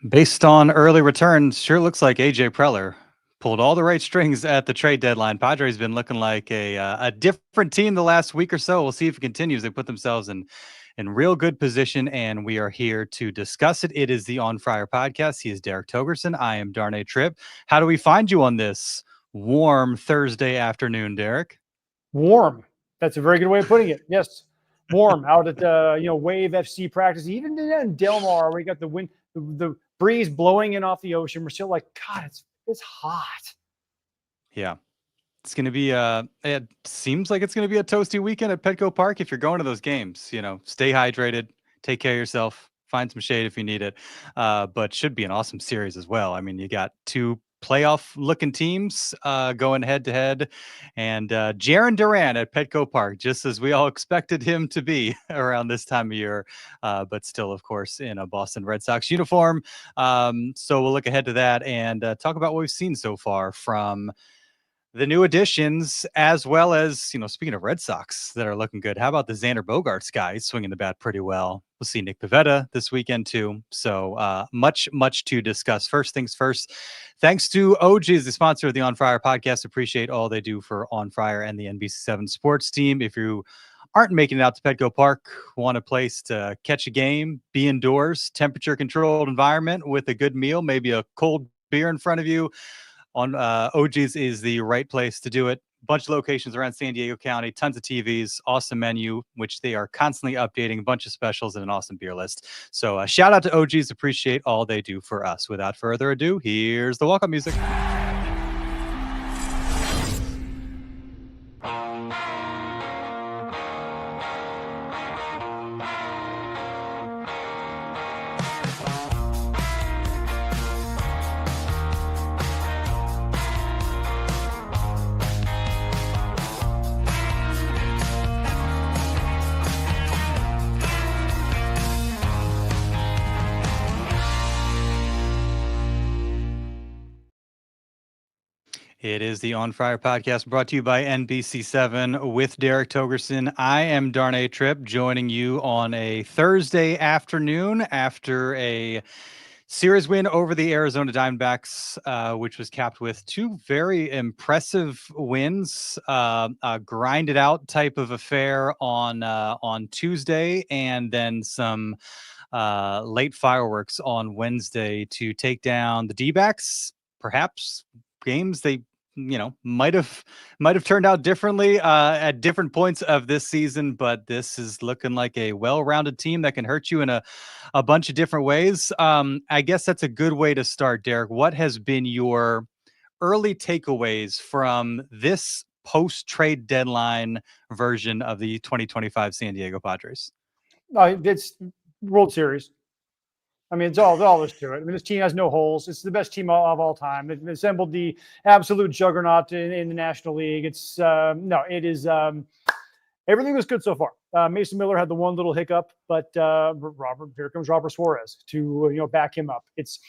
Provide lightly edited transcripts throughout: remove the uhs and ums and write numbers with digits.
Based on early returns, sure looks like AJ Preller pulled all the right strings at the trade deadline. Padres been looking like a different team the last week or so. We'll see if it continues. They put themselves in real good position, and we are here to discuss it. It is the On Friar podcast. He is Derek Togerson. I am Darnay Tripp. How do we find you on this warm Thursday afternoon, Derek? Warm. That's a very good way of putting it. Yes, warm out at Wave FC practice. Even in Del Mar, we got the wind, the breeze blowing in off the ocean. We're still like, God, it's hot. Yeah. It's going to be it seems like it's going to be a toasty weekend at Petco Park if you're going to those games. Stay hydrated, take care of yourself, find some shade if you need it. But should be an awesome series as well. I mean, you got two playoff looking teams going head to head, and Jarren Duran at Petco Park, just as we all expected him to be around this time of year, but still, of course, in a Boston Red Sox uniform. So we'll look ahead to that and talk about what we've seen so far from the new additions, as well as, speaking of Red Sox that are looking good, how about the Xander Bogaerts guy? He's swinging the bat pretty well. We'll see Nick Pivetta this weekend too. So much to discuss. First things first, thanks to OGs, the sponsor of the On Friar podcast. Appreciate all they do for On Friar and the NBC7 sports team. If you aren't making it out to Petco Park, want a place to catch a game, be indoors, temperature controlled environment with a good meal, maybe a cold beer in front of you, on OG's is the right place to do it. Bunch of locations around San Diego County, tons of TVs, awesome menu, which they are constantly updating, a bunch of specials and an awesome beer list. So shout out to OG's, appreciate all they do for us. Without further ado, here's the welcome music. It is the On Friar podcast brought to you by NBC7 with Derek Togerson. I am Darnay Tripp, joining you on a Thursday afternoon after a series win over the Arizona Diamondbacks, which was capped with two very impressive wins, a grinded out type of affair on Tuesday, and then some late fireworks on Wednesday to take down the D-backs. Perhaps games they might have turned out differently at different points of this season, but this is looking like a well-rounded team that can hurt you in a bunch of different ways. I guess that's a good way to start, Derek. What has been your early takeaways from this post-trade deadline version of the 2025 San Diego Padres? It's World Series. I mean, it's all there's to it. I mean, this team has no holes. It's the best team of all time. They've assembled the absolute juggernaut in the National League. It's everything was good so far. Mason Miller had the one little hiccup, but here comes Robert Suarez to back him up. It's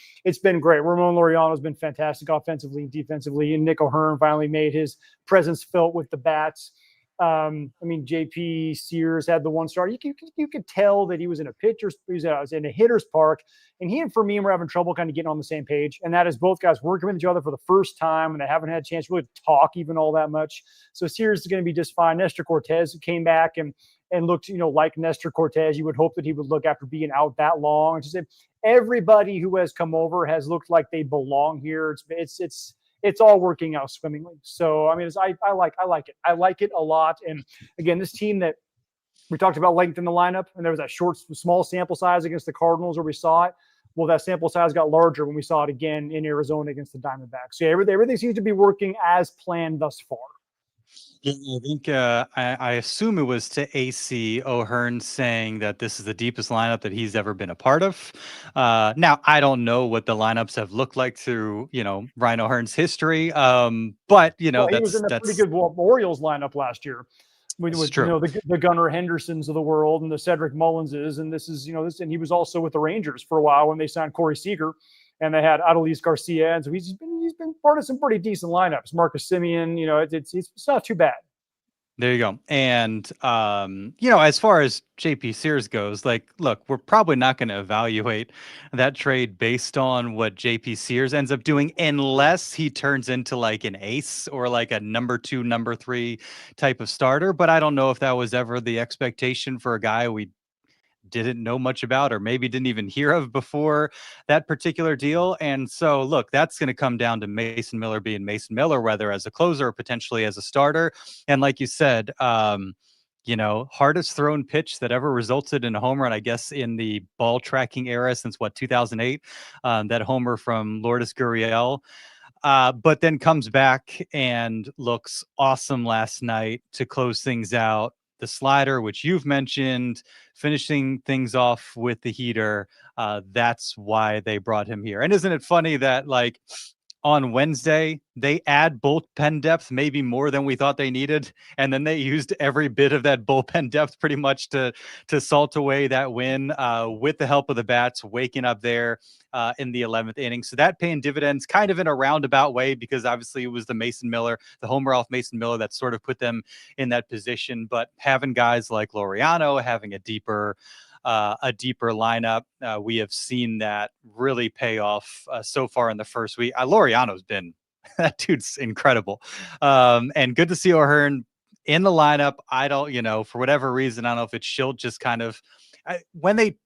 been great. Ramon Laureano has been fantastic offensively and defensively, and Nick O'Hearn finally made his presence felt with the bats. JP Sears had the one start. You could tell that he was in a hitter's park, and he and Fermin were having trouble kind of getting on the same page. And that is both guys working with each other for the first time, and they haven't had a chance really to talk even all that much. So Sears is going to be just fine. Nestor Cortes came back and looked, like Nestor Cortes. You would hope that he would look after being out that long. It's just everybody who has come over has looked like they belong here. It's all working out swimmingly. So, I mean, I like it. I like it a lot. And again, this team that we talked about length in the lineup, and there was that small sample size against the Cardinals where we saw it. Well, that sample size got larger when we saw it again in Arizona against the Diamondbacks. So everything seems to be working as planned thus far. Yeah, I think I assume it was to AC O'Hearn saying that this is the deepest lineup that he's ever been a part of. Now, I don't know what the lineups have looked like through, Ryan O'Hearn's history. But, he was in a pretty good Orioles lineup last year. With the Gunnar Hendersons of the world and the Cedric Mullinses. And this is, and he was also with the Rangers for a while when they signed Corey Seager. And they had Adolis Garcia, and so he's been part of some pretty decent lineups. Marcus Semien, it's not too bad. There you go. And, as far as JP Sears goes, like, look, we're probably not going to evaluate that trade based on what JP Sears ends up doing unless he turns into like an ace or like a number 2, number 3 type of starter. But I don't know if that was ever the expectation for a guy we didn't know much about or maybe didn't even hear of before that particular deal. And so, look, that's going to come down to Mason Miller being Mason Miller, whether as a closer or potentially as a starter. And like you said, hardest thrown pitch that ever resulted in a home run, I guess, in the ball tracking era since 2008, that homer from Lourdes Gurriel. But then comes back and looks awesome last night to close things out. The slider, which you've mentioned, finishing things off with the heater. That's why they brought him here. And isn't it funny that, like, on Wednesday, they add bullpen depth, maybe more than we thought they needed. And then they used every bit of that bullpen depth pretty much to salt away that win with the help of the bats, waking up there in the 11th inning. So that paying dividends kind of in a roundabout way, because obviously it was the homer off Mason Miller that sort of put them in that position. But having guys like Laureano, having a deeper lineup. We have seen that really pay off so far in the first week. Laureano's been that dude's incredible, and good to see O'Hearn in the lineup. I don't, for whatever reason, I don't know if it's Schilt just kind of when they,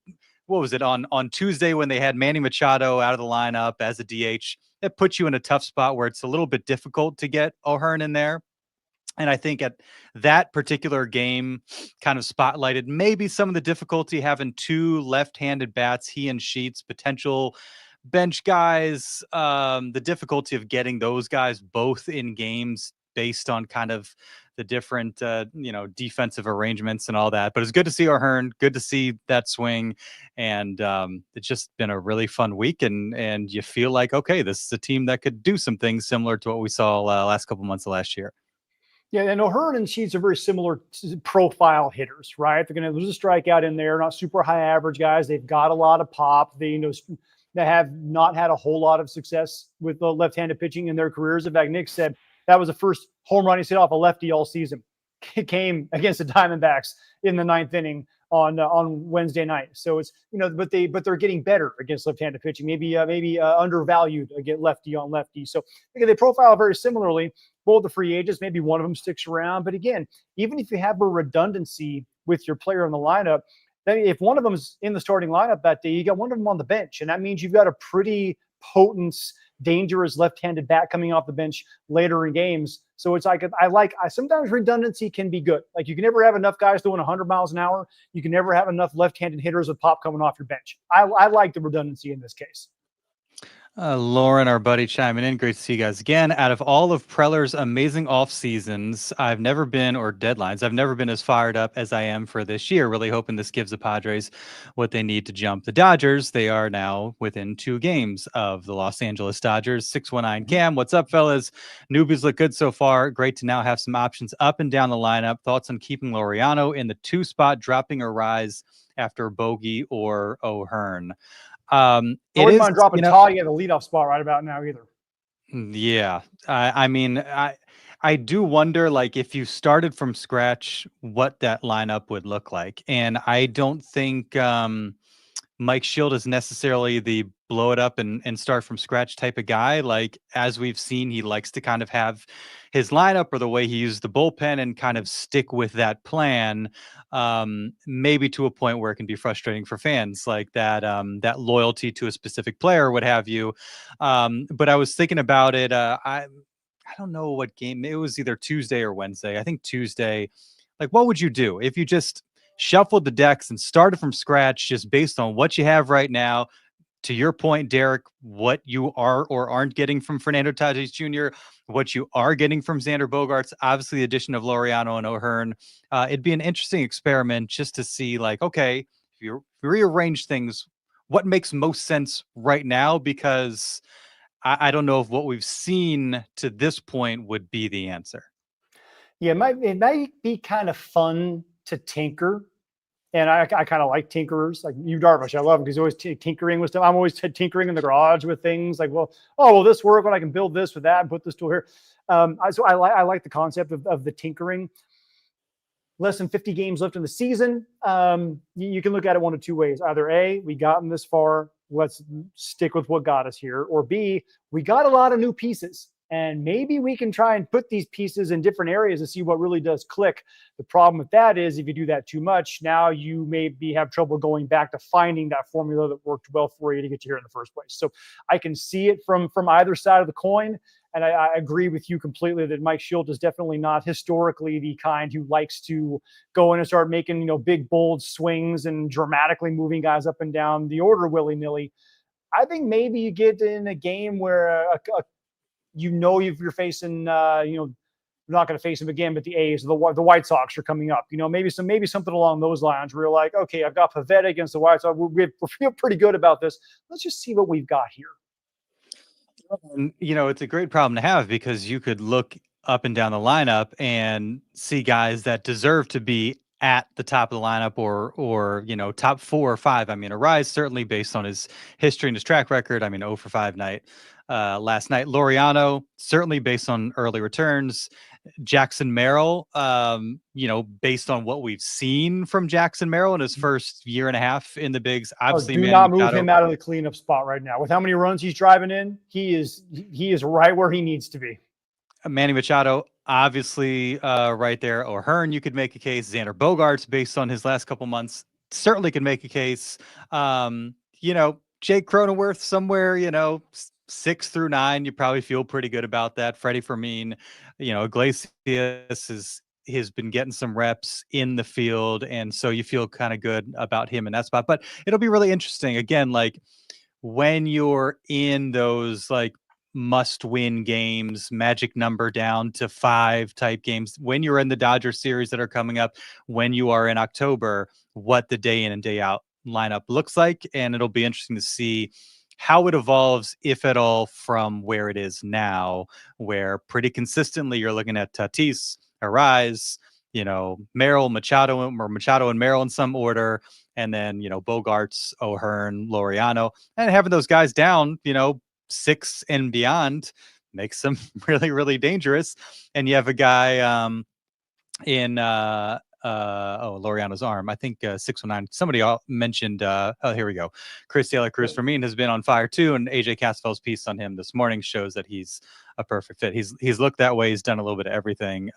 what was it on Tuesday when they had Manny Machado out of the lineup as a DH, it puts you in a tough spot where it's a little bit difficult to get O'Hearn in there. And I think at that particular game kind of spotlighted maybe some of the difficulty having 2 left-handed bats, he and Sheets, potential bench guys, the difficulty of getting those guys both in games based on kind of the different, defensive arrangements and all that. But it's good to see O'Hearn, good to see that swing. And it's just been a really fun week. And you feel like, okay, this is a team that could do some things similar to what we saw last couple months of last year. Yeah, and O'Hearn and Sheets are very similar profile hitters, right? They're going to lose a strikeout in there, not super high average guys. They've got a lot of pop. They have not had a whole lot of success with the left-handed pitching in their careers. In fact, Nick said that was the first home run he's hit off a lefty all season. It came against the Diamondbacks in the 9th inning on Wednesday night. So it's, but they're getting better against left-handed pitching, maybe undervalued against lefty on lefty. So again, they profile very similarly. Both the free agents, maybe one of them sticks around. But again, even if you have a redundancy with your player in the lineup, then if one of them's in the starting lineup that day, you got one of them on the bench. And that means you've got a pretty potent, dangerous left-handed bat coming off the bench later in games. So it's like, sometimes redundancy can be good. Like, you can never have enough guys doing 100 miles an hour. You can never have enough left-handed hitters with pop coming off your bench. I like the redundancy in this case. Lauren, our buddy, chiming in. Great to see you guys again. Out of all of Preller's amazing off seasons, I've never been as fired up as I am for this year. Really hoping this gives the Padres what they need to jump the Dodgers. They are now within 2 games of the Los Angeles Dodgers. 619 Cam, what's up, fellas? Newbies look good so far. Great to now have some options up and down the lineup. Thoughts on keeping Laureano in the 2 spot, dropping a rise after Bogey or O'Hearn? I wouldn't mind dropping Talia in the leadoff spot right about now either. Yeah. I mean, I do wonder, like, if you started from scratch, what that lineup would look like. And I don't think Mike Schilt is necessarily the blow it up and start from scratch type of guy. Like, as we've seen, he likes to kind of have his lineup or the way he uses the bullpen and kind of stick with that plan, maybe to a point where it can be frustrating for fans, like that loyalty to a specific player, what have you. But I was thinking about it. I don't know what game it was, either Tuesday or Wednesday. I think Tuesday. Like, what would you do if you just shuffled the decks and started from scratch just based on what you have right now? To your point, Derek, what you are or aren't getting from Fernando Tatis Jr., what you are getting from Xander Bogaerts, obviously the addition of Laureano and O'Hearn. It'd be an interesting experiment just to see, like, okay, if you rearrange things, what makes most sense right now? Because I don't know if what we've seen to this point would be the answer. Yeah, it might be kind of fun to tinker. And I kind of like tinkerers, like you, Darvish. I love him because he's always tinkering with stuff. I'm always tinkering in the garage with things like, will this work when I can build this with that and put this tool here? So I like the concept of the tinkering. less than 50 games left in the season. You can look at it one of two ways. Either A, we gotten this far, let's stick with what got us here. Or B, we got a lot of new pieces. And maybe we can try and put these pieces in different areas to see what really does click. The problem with that is if you do that too much, now you maybe have trouble going back to finding that formula that worked well for you to get you here in the first place. So I can see it from either side of the coin. And I agree with you completely that Mike Shildt is definitely not historically the kind who likes to go in and start making, big, bold swings and dramatically moving guys up and down the order willy-nilly. I think maybe you get in a game where if you're facing, you're not going to face them again, but the A's, the White Sox are coming up. Maybe something along those lines where you're like, okay, I've got Pavetta against the White Sox. We feel pretty good about this. Let's just see what we've got here. And, it's a great problem to have because you could look up and down the lineup and see guys that deserve to be at the top of the lineup or top 4 or 5. I mean, Arise certainly based on his history and his track record. I mean, 0 for 5 night last night. Laureano certainly based on early returns. Jackson Merrill, based on what we've seen from Jackson Merrill in his first year and a half in the bigs. Obviously, do not move him out of the cleanup spot right now. With how many runs he's driving in, he is right where he needs to be. Manny Machado, obviously, right there. O'Hearn, you could make a case. Xander Bogaerts, based on his last couple months, certainly could make a case. Jake Cronenworth, somewhere, 6 through 9, you probably feel pretty good about that. Freddie Fermin, Iglesias has been getting some reps in the field, and so you feel kind of good about him in that spot. But it'll be really interesting again, like when you're in those must-win games, magic number down to 5 type games, when you're in the Dodger series that are coming up, when you are in October, what the day in and day out lineup looks like, and it'll be interesting to see how it evolves, if at all, from where it is now, where pretty consistently you're looking at Tatis, Arise, Merrill, Machado and Merrill in some order, and then, Bogaerts, O'Hearn, Laureano, and having those guys down, 6 and beyond makes them really, really dangerous. And you have a guy in Laureano's arm. I think 619. Somebody mentioned. Here we go. Chris Taylor Cruz for me has been on fire too, and AJ Castell's piece on him this morning shows that he's a perfect fit. He's looked that way. He's done a little bit of everything.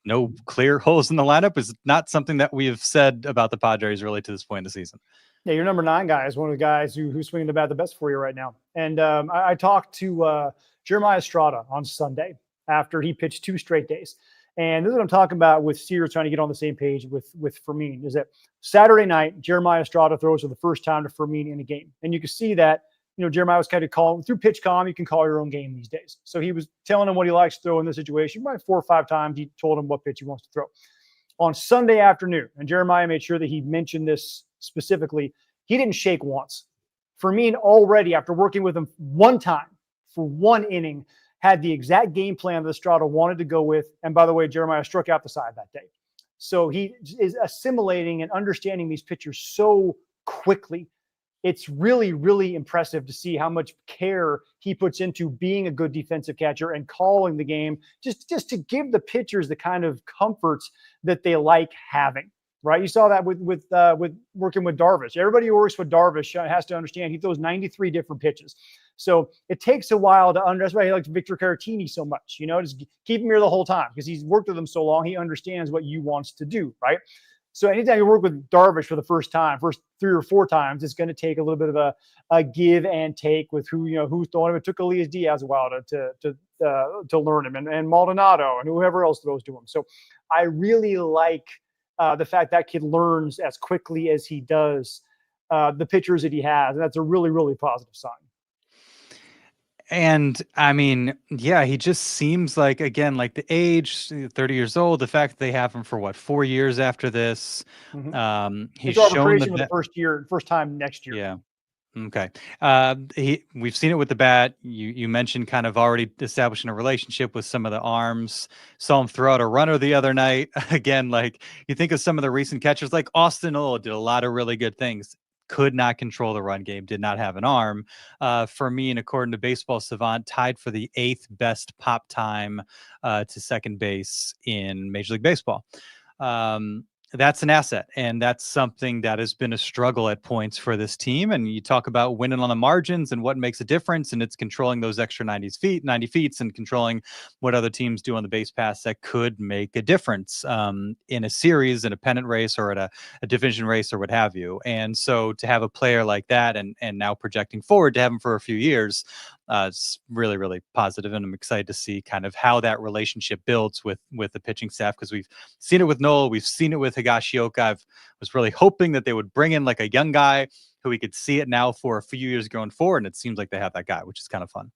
No clear holes in the lineup is not something that we have said about the Padres really to this point in the season. Yeah, your number 9 guy is one of the guys who's swinging the bat the best for you right now. And I talked to Jeremiah Estrada on Sunday after he pitched 2 straight days. And this is what I'm talking about with Sears trying to get on the same page with Fermin, is that Saturday night, Jeremiah Estrada throws for the first time to Fermin in a game. And you can see that, Jeremiah was kind of calling through PitchCom. You can call your own game these days. So he was telling him what he likes to throw in this situation. About 4 or 5 times, he told him what pitch he wants to throw. On Sunday afternoon, and Jeremiah made sure that he mentioned this specifically, he didn't shake once. Fermin already, after working with him one time for 1 inning, had the exact game plan that Estrada wanted to go with. And by the way, Jeremiah struck out the side that day. So he is assimilating and understanding these pitchers so quickly. It's really, really impressive to see how much care he puts into being a good defensive catcher and calling the game, just to give the pitchers the kind of comforts that they like having. Right, you saw that with working with Darvish. Everybody who works with Darvish has to understand he throws 93 different pitches. So it takes a while to understand. That's why he likes Victor Caratini so much. Just keep him here the whole time because he's worked with him so long. He understands what you wants to do, right? So anytime you work with Darvish for the first 3 or 4 times, it's going to take a little bit of a give and take with who's throwing him. It took Elias Diaz a while to learn him, and Maldonado and whoever else throws to him. So I really like the fact that kid learns as quickly as he does the pitchers that he has. And that's a really, really positive sign. And I mean, yeah, he just seems like, again, like the age, 30 years old, the fact that they have him for 4 years after this. He's shown the first time next year. Yeah. Okay. We've seen it with the bat. You mentioned kind of already establishing a relationship with some of the arms. Saw him throw out a runner the other night. Again, like you think of some of the recent catchers, like Austin O did a lot of really good things. Could not control the run game, did not have an arm. For me, and according to Baseball Savant, tied for the 8th best pop time to second base in Major League Baseball. that's an asset. And that's something that has been a struggle at points for this team. And you talk about winning on the margins and what makes a difference. And it's controlling those extra 90 feet and controlling what other teams do on the base pass that could make a difference in a series, in a pennant race, or at a division race, or what have you. And so to have a player like that, and now projecting forward to have him for a few years, it's really, really positive. And I'm excited to see kind of how that relationship builds with the pitching staff, because we've seen it with Noel, we've seen it with Higashioka. I was really hoping that they would bring in like a young guy who we could see it now for a few years going forward, and it seems like they have that guy, which is kind of fun.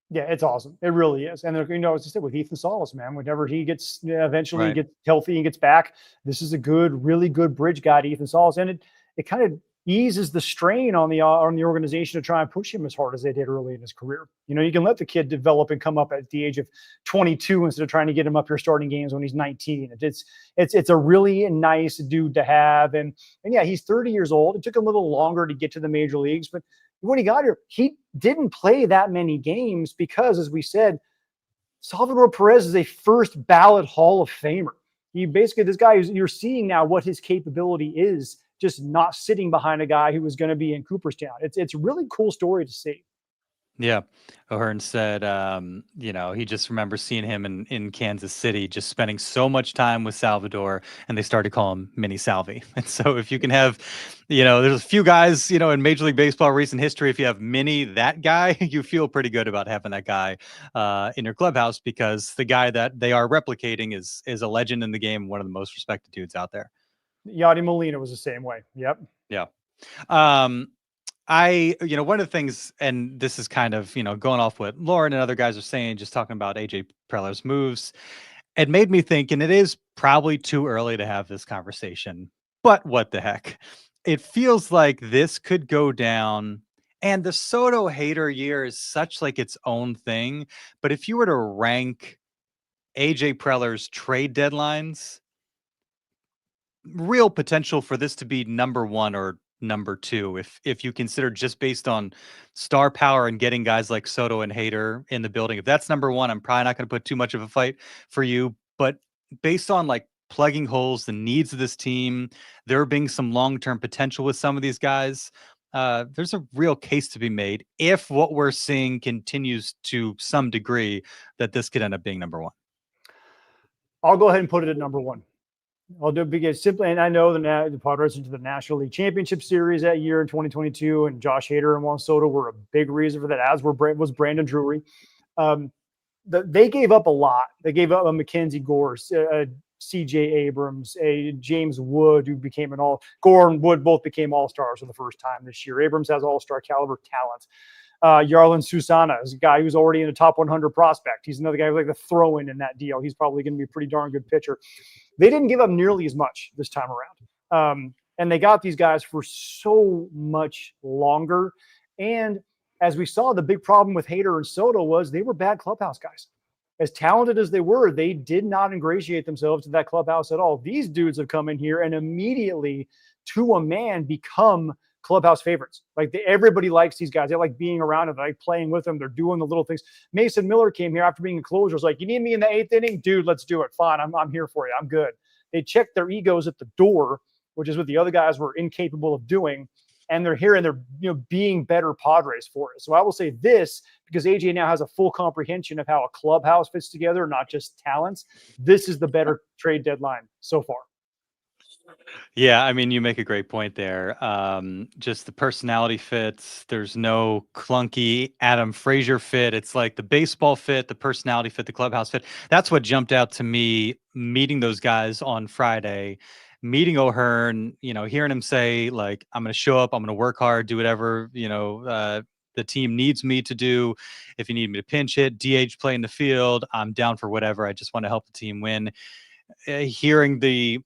Yeah, it's awesome. It really is. And you know, as I said, with Ethan Salas, man, whenever he gets eventually Right. gets healthy and gets back, this is a really good bridge guy to Ethan Salas, and it kind of eases the strain on the organization to try and push him as hard as they did early in his career. You know, you can let the kid develop and come up at the age of 22 instead of trying to get him up here starting games when he's 19. It's a really nice dude to have, and yeah, he's 30 years old. It took him a little longer to get to the major leagues, but when he got here, he didn't play that many games because, as we said, Salvador Perez is a first ballot Hall of Famer. He basically, this guy, you're seeing now what his capability is, just not sitting behind a guy who was going to be in Cooperstown. It's a really cool story to see. Yeah. O'Hearn said, he just remembers seeing him in Kansas City, just spending so much time with Salvador, and they started calling him Mini Salvi. And so if you can have, there's a few guys, in Major League Baseball recent history, if you have Mini, that guy, you feel pretty good about having that guy in your clubhouse, because the guy that they are replicating is a legend in the game, one of the most respected dudes out there. Yadi Molina was the same way. Yep. Yeah. One of the things, and this is kind of, going off what Lauren and other guys are saying, just talking about AJ Preller's moves, it made me think, and it is probably too early to have this conversation, but what the heck? It feels like this could go down, and the Soto hater year is such like its own thing. But if you were to rank AJ Preller's trade deadlines, real potential for this to be number one or number two, if you consider just based on star power and getting guys like Soto and Hader in the building. If that's number one, I'm probably not going to put too much of a fight for you. But based on like plugging holes, the needs of this team, there being some long-term potential with some of these guys, there's a real case to be made, if what we're seeing continues to some degree, that this could end up being number one. I'll go ahead and put it at number one. I'll do it because simply, and I know the Padres into the National League Championship Series that year in 2022, and Josh Hader and Juan Soto were a big reason for that, as was Brandon Drury. They gave up a lot. They gave up a Mackenzie Gore, C.J. Abrams, a James Wood, who became Gore and Wood both became all-stars for the first time this year. Abrams has all-star caliber talent. Yarlin Susana is a guy who's already in the top 100 prospect. He's another guy who's like the throw-in in that deal. He's probably going to be a pretty darn good pitcher. They didn't give up nearly as much this time around. And they got these guys for so much longer. And as we saw, the big problem with Hader and Soto was they were bad clubhouse guys. As talented as they were, they did not ingratiate themselves to that clubhouse at all. These dudes have come in here and immediately, to a man, become clubhouse favorites. Like everybody likes these guys. They like being around them. They like playing with them. They're doing the little things. Mason Miller came here after being a closer. Was like, you need me in the 8th inning? Dude, let's do it. Fine. I'm here for you. I'm good. They checked their egos at the door, which is what the other guys were incapable of doing. And they're here and they're being better Padres for it. So I will say this, because AJ now has a full comprehension of how a clubhouse fits together, not just talents. This is the better trade deadline so far. Yeah, I mean, you make a great point there. Just the personality fits. There's no clunky Adam Frazier fit. It's like the baseball fit, the personality fit, the clubhouse fit. That's what jumped out to me meeting those guys on Friday, meeting O'Hearn, hearing him say, like, I'm going to show up, I'm going to work hard, do whatever, the team needs me to do. If you need me to pinch hit, DH, play in the field, I'm down for whatever. I just want to help the team win. Hearing the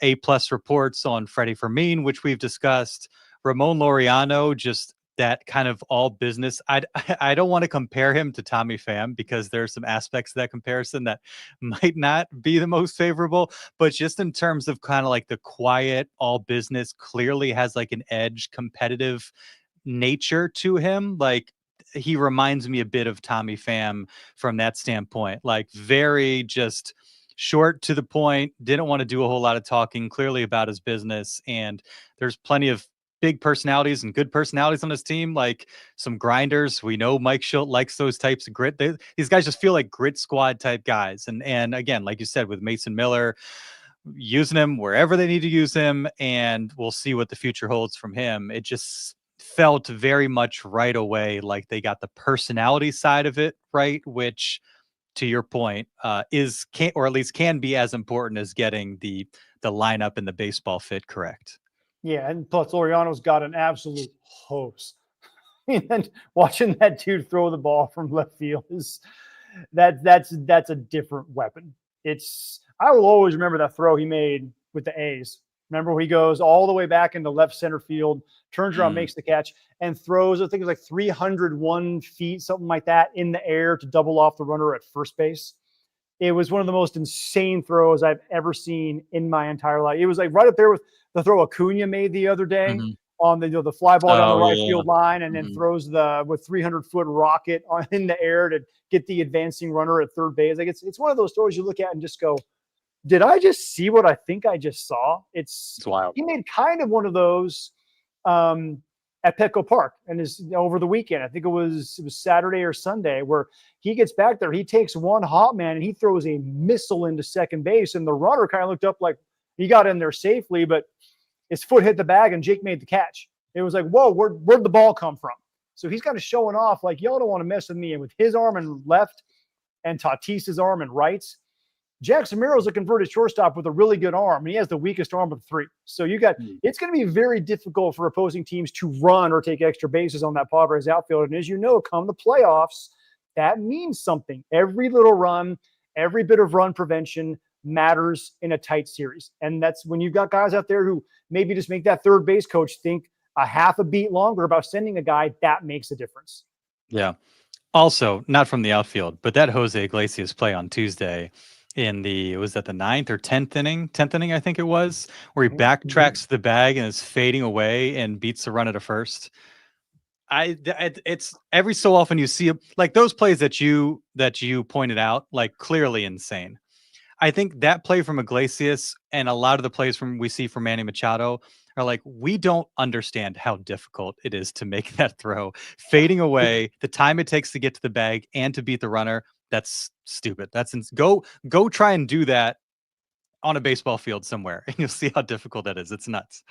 A+ reports on Freddie Fermin, which we've discussed, Ramon Laureano, just that kind of all business. I don't want to compare him to Tommy Pham, because there are some aspects of that comparison that might not be the most favorable, but just in terms of kind of like the quiet all business, clearly has like an edge, competitive nature to him. Like, he reminds me a bit of Tommy Pham from that standpoint, like very just short, to the point, didn't want to do a whole lot of talking, clearly about his business. And there's plenty of big personalities and good personalities on his team, like some grinders. We know Mike Schilt likes those types of grit. These guys just feel like grit squad type guys. And again, like you said, with Mason Miller, using him wherever they need to use him, and we'll see what the future holds from him. It just felt very much right away like they got the personality side of it right, which, to your point, is can, or at least can be, as important as getting the lineup and the baseball fit correct. Yeah, and plus Laureano's got an absolute hose. And watching that dude throw the ball from left field is that's a different weapon. I will always remember that throw he made with the A's. Remember, he goes all the way back into left center field, turns around, makes the catch, and throws, I think it was like 301 feet, something like that, in the air to double off the runner at first base. It was one of the most insane throws I've ever seen in my entire life. It was like right up there with the throw Acuna made the other day on the fly ball down the right field line, and then throws the 300-foot rocket in the air to get the advancing runner at third base. Like it's one of those throws you look at and just go, did I just see what I think I just saw? It's wild. He made kind of one of those at Petco Park, and is over the weekend. I think it was Saturday or Sunday, where he gets back there, he takes one hot man and he throws a missile into second base, and the runner kind of looked up like he got in there safely, but his foot hit the bag and Jake made the catch. It was like, whoa, where'd the ball come from? So he's kind of showing off like, y'all don't want to mess with me. And with his arm and left and Tatis's arm and rights, Jackson Merrill's a converted shortstop with a really good arm, and he has the weakest arm of the three. So it's going to be very difficult for opposing teams to run or take extra bases on that Padres outfield. And as you know, come the playoffs, that means something. Every little run, every bit of run prevention matters in a tight series. And that's when you've got guys out there who maybe just make that third base coach think a half a beat longer about sending a guy. That makes a difference. Yeah. Also, not from the outfield, but that Jose Iglesias play on Tuesday in was that the 9th or 10th inning? 10th inning, I think it was, where he backtracks the bag and is fading away and beats the run at a first. It's every so often you see like those plays that you pointed out, like clearly insane. I think that play from Iglesias and a lot of the plays we see from Manny Machado are like, we don't understand how difficult it is to make that throw. Fading away, the time it takes to get to the bag and to beat the runner, that's stupid. Go try and do that on a baseball field somewhere, and you'll see how difficult that is. It's nuts.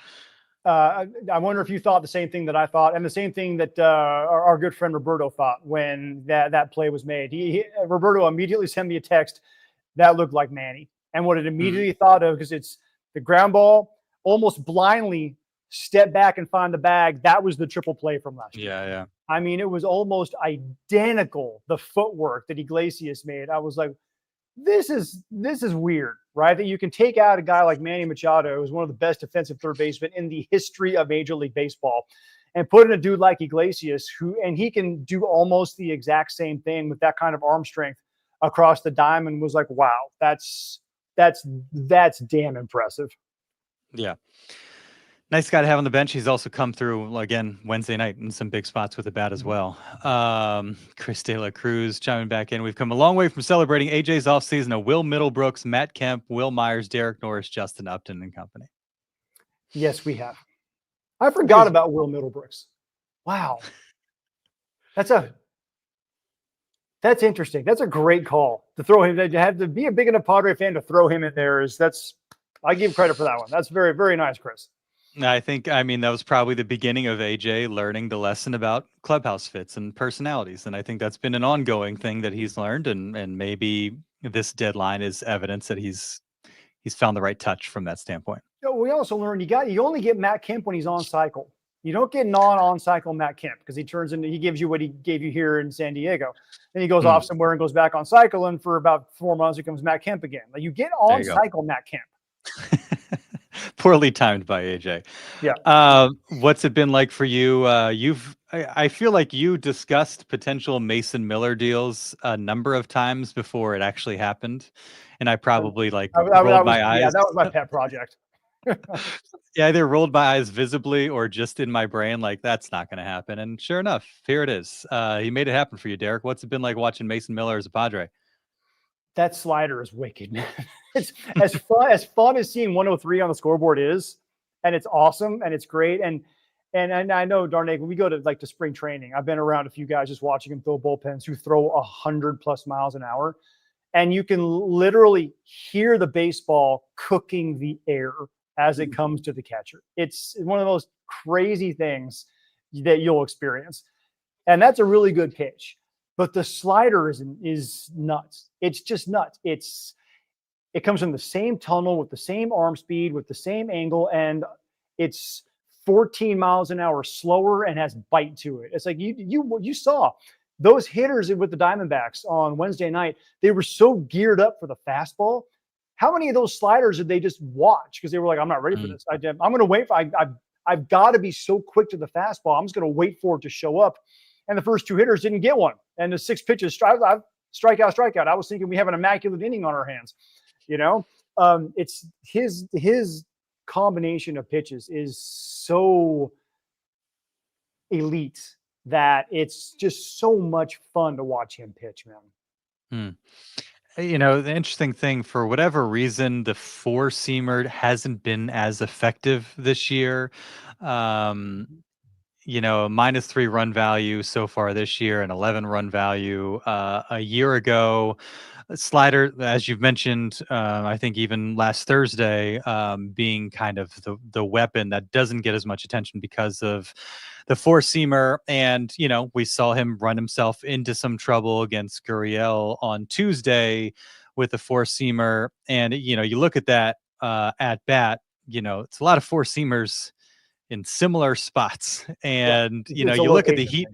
I wonder if you thought the same thing that I thought, and the same thing that our good friend Roberto thought when that play was made. Roberto immediately sent me a text that looked like Manny, and what it immediately thought of, because it's the ground ball, almost blindly step back and find the bag. That was the triple play from last year. Yeah. I mean, it was almost identical, the footwork that Iglesias made. I was like, this is weird, right? That you can take out a guy like Manny Machado, who's one of the best defensive third basemen in the history of Major League Baseball, and put in a dude like Iglesias, and he can do almost the exact same thing with that kind of arm strength across the diamond. Was like, wow, that's damn impressive. Yeah. Nice guy to have on the bench. He's also come through again Wednesday night in some big spots with the bat as well. Chris De La Cruz chiming back in. We've come a long way from celebrating AJ's offseason of Will Middlebrooks, Matt Kemp, Will Myers, Derek Norris, Justin Upton and company. Yes, we have. I forgot about Will Middlebrooks. Wow. That's interesting. That's a great call to throw him. To have to be a big enough Padre fan to throw him in there I give credit for that one. That's very, very nice, Chris. I mean, that was probably the beginning of AJ learning the lesson about clubhouse fits and personalities. And I think that's been an ongoing thing that he's learned. And maybe this deadline is evidence that he's found the right touch from that standpoint. We also learned you only get Matt Kemp when he's on cycle. You don't get non-on cycle Matt Kemp, because he gives you what he gave you here in San Diego. Then he goes off somewhere and goes back on cycle. And for about 4 months, it comes Matt Kemp again. Like, you get on cycle Matt Kemp. Poorly timed by AJ. Yeah. What's it been like for you? I feel like you discussed potential Mason Miller deals a number of times before it actually happened. And I probably rolled my eyes. Yeah, that was my pet project. Yeah, either rolled my eyes visibly or just in my brain, like, that's not going to happen. And sure enough, here it is. He made it happen for you, Derek. What's it been like watching Mason Miller as a Padre? that slider is wicked, man. It's as fun as seeing 103 on the scoreboard is, and it's awesome and it's great. And I know, Darnay, when we go to like to spring training, I've been around a few guys just watching them throw bullpens who throw 100+ miles an hour, and you can literally hear the baseball cooking the air as it comes to the catcher. It's one of those crazy things that you'll experience, and that's a really good pitch. But the slider is nuts. It's just nuts. It comes from the same tunnel with the same arm speed, with the same angle, and it's 14 miles an hour slower and has bite to it. It's like you saw those hitters with the Diamondbacks on Wednesday night. They were so geared up for the fastball. How many of those sliders did they just watch because they were like, "I'm not ready for this. I'm going to wait for. I've got to be so quick to the fastball. I'm just going to wait for it to show up." And the first two hitters didn't get one. And the 6 pitches, strikeout. I was thinking we have an immaculate inning on our hands. It's his combination of pitches is so elite that it's just so much fun to watch him pitch, man. The interesting thing, for whatever reason, the four-seamer hasn't been as effective this year. A -3 run value so far this year, an 11 run value a year ago. Slider, as you've mentioned, I think even last Thursday, being kind of the weapon that doesn't get as much attention because of the four-seamer. And, we saw him run himself into some trouble against Gurriel on Tuesday with the four-seamer. And, you look at that at bat, it's a lot of four-seamers in similar spots. And, you look at the heat,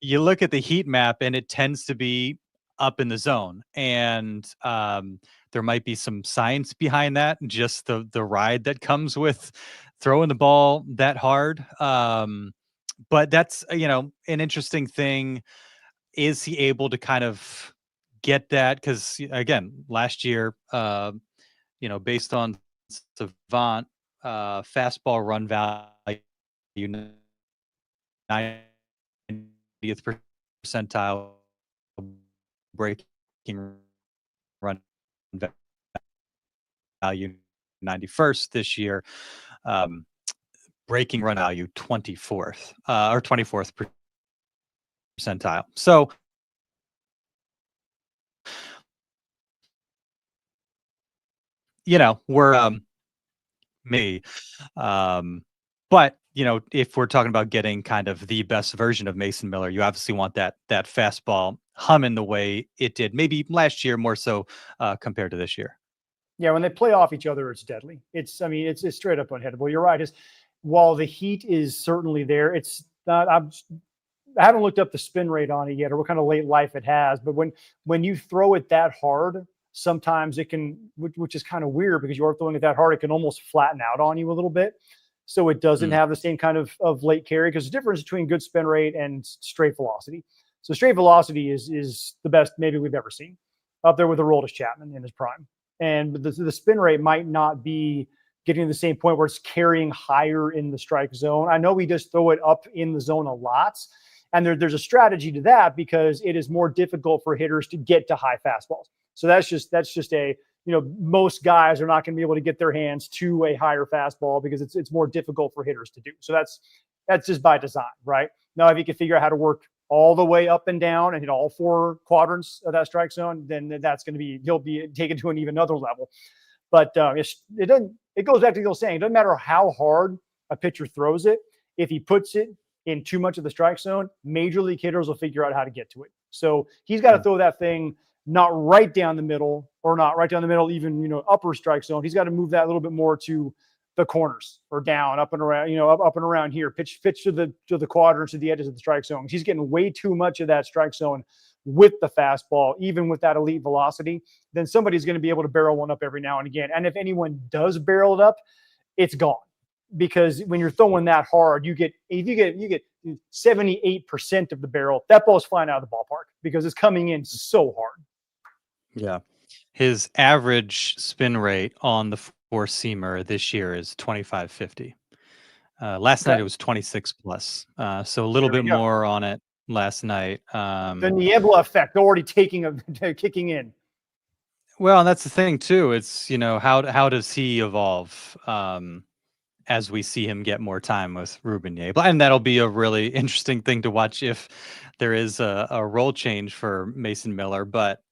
you look at the heat map, and it tends to be up in the zone. And there might be some science behind that, just the ride that comes with throwing the ball that hard. But that's, an interesting thing. Is he able to kind of get that? Because, again, last year, based on Savant, fastball run value, 90th percentile, breaking run value 91st this year, breaking run value 24th or 24th percentile. So we're maybe but if we're talking about getting kind of the best version of Mason Miller, you obviously want that fastball humming the way it did maybe last year, more so compared to this year. Yeah, when they play off each other, it's deadly. It's straight up unhittable. You're right. While the heat is certainly there, it's not. I haven't looked up the spin rate on it yet, or what kind of late life it has. But when you throw it that hard, sometimes it can, which is kind of weird because you are throwing it that hard, it can almost flatten out on you a little bit. So it doesn't have the same kind of late carry, because the difference between good spin rate and straight velocity. So straight velocity is the best maybe we've ever seen, up there with Aroldis Chapman in his prime. And the spin rate might not be getting to the same point where it's carrying higher in the strike zone. I know we just throw it up in the zone a lot. And there's a strategy to that because it is more difficult for hitters to get to high fastballs. So that's just a, most guys are not going to be able to get their hands to a higher fastball because it's more difficult for hitters to do. So that's just by design, right? Now, if you can figure out how to work all the way up and down and hit all 4 quadrants of that strike zone, then that's going to be, he'll be taken to an even another level. But it goes back to the old saying, it doesn't matter how hard a pitcher throws it. If he puts it in too much of the strike zone, major league hitters will figure out how to get to it. So he's got to throw that thing not right down the middle, or not right down the middle, even, upper strike zone. He's got to move that a little bit more to the corners or down, up and around, up and around here, pitch to the quadrants, to the edges of the strike zone. He's getting way too much of that strike zone with the fastball, even with that elite velocity. Then somebody's going to be able to barrel one up every now and again. And if anyone does barrel it up, it's gone. Because when you're throwing that hard, you get 78% of the barrel. That ball's flying out of the ballpark because it's coming in so hard. Yeah. His average spin rate on the four-seamer this year is 25.50. Last night it was 26 plus. So a little bit more on it last night. The Niebla effect already kicking in. Well, and that's the thing too. It's, how does he evolve as we see him get more time with Ruben Yabla? And that'll be a really interesting thing to watch if there is a role change for Mason Miller. But